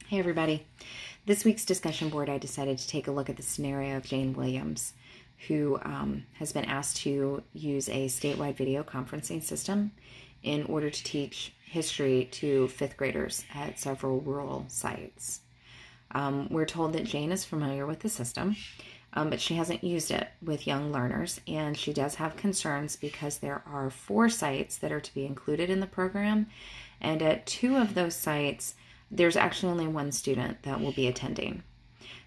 Hey everybody. This week's discussion board, I decided to take a look at the scenario of Jane Williams, who has been asked to use a statewide video conferencing system in order to teach history to fifth graders at several rural sites. We're told that Jane is familiar with the system, but she hasn't used it with young learners, and she does have concerns because there are 4 sites that are to be included in the program, and at 2 of those sites, there's actually only 1 student that will be attending.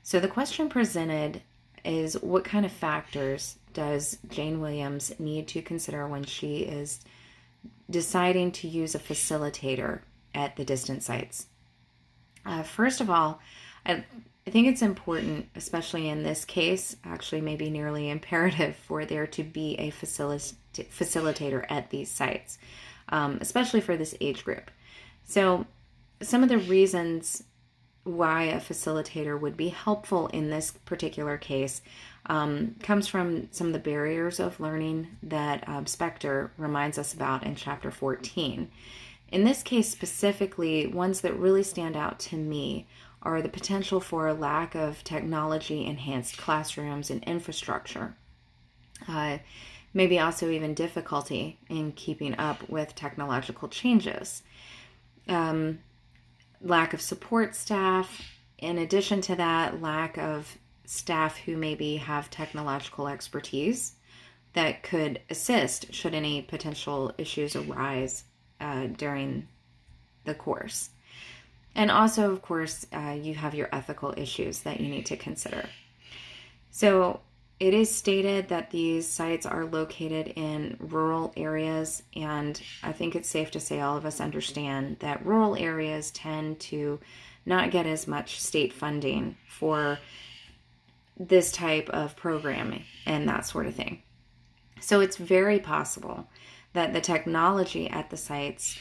So the question presented is, what kind of factors does Jane Williams need to consider when she is deciding to use a facilitator at the distant sites? First of all, I think it's important, especially in this case, actually maybe nearly imperative, for there to be a facilitator at these sites, especially for this age group. So some of the reasons why a facilitator would be helpful in this particular case comes from some of the barriers of learning that Spector reminds us about in Chapter 14. In this case specifically, ones that really stand out to me are the potential for a lack of technology-enhanced classrooms and infrastructure. Maybe also even difficulty in keeping up with technological changes. Lack of support staff. In addition to that, lack of staff who maybe have technological expertise that could assist should any potential issues arise during the course. And also, of course, you have your ethical issues that you need to consider. So it is stated that these sites are located in rural areas, and I think it's safe to say all of us understand that rural areas tend to not get as much state funding for this type of programming and that sort of thing. So it's very possible that the technology at the sites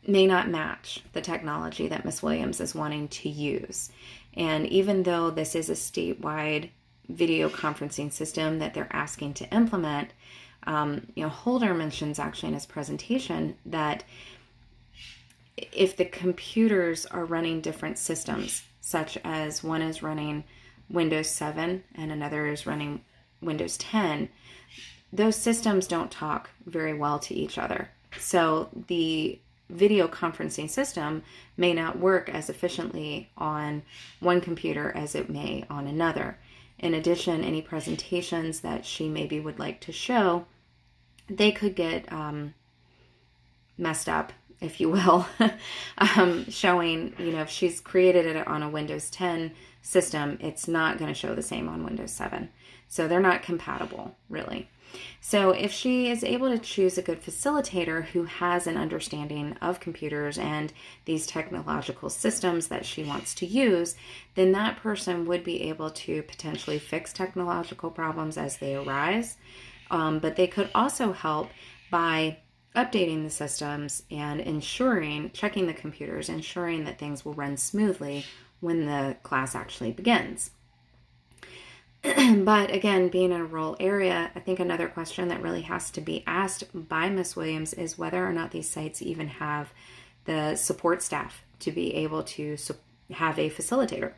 may not match the technology that Ms. Williams is wanting to use. And even though this is a statewide video conferencing system that they're asking to implement, Holder mentions actually in his presentation that if the computers are running different systems, such as one is running Windows 7 and another is running Windows 10, those systems don't talk very well to each other. So the video conferencing system may not work as efficiently on one computer as it may on another. In addition, any presentations that she maybe would like to show, they could get messed up, if you will, showing, if she's created it on a Windows 10 system, it's not going to show the same on Windows 7. So they're not compatible, really. So if she is able to choose a good facilitator who has an understanding of computers and these technological systems that she wants to use, then that person would be able to potentially fix technological problems as they arise. But they could also help by updating the systems and checking the computers, ensuring that things will run smoothly when the class actually begins. But again, being in a rural area, I think another question that really has to be asked by Ms. Williams is whether or not these sites even have the support staff to be able to have a facilitator.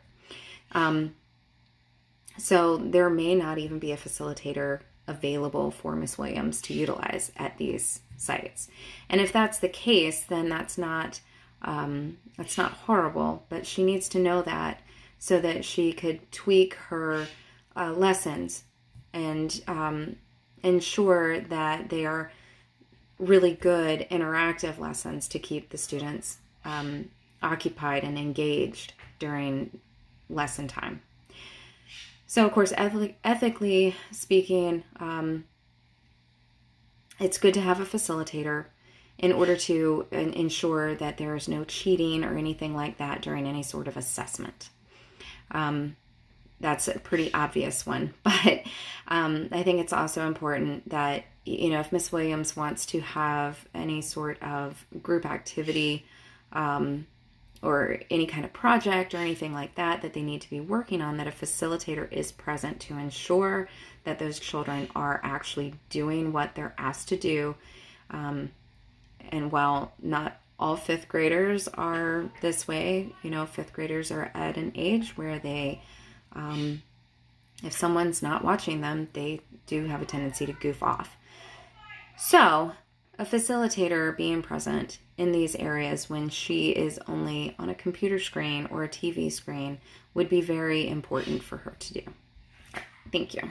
So there may not even be a facilitator available for Ms. Williams to utilize at these sites. And if that's the case, then that's not horrible, but she needs to know that so that she could tweak her lessons and ensure that they are really good interactive lessons to keep the students occupied and engaged during lesson time. So of course, ethically speaking, it's good to have a facilitator in order to ensure that there is no cheating or anything like that during any sort of assessment. That's a pretty obvious one, but I think it's also important that, if Ms. Williams wants to have any sort of group activity or any kind of project or anything like that they need to be working on, that a facilitator is present to ensure that those children are actually doing what they're asked to do, and while not all fifth graders are this way. You know, fifth graders are at an age where they, if someone's not watching them, they do have a tendency to goof off. So, a facilitator being present in these areas when she is only on a computer screen or a TV screen would be very important for her to do. Thank you.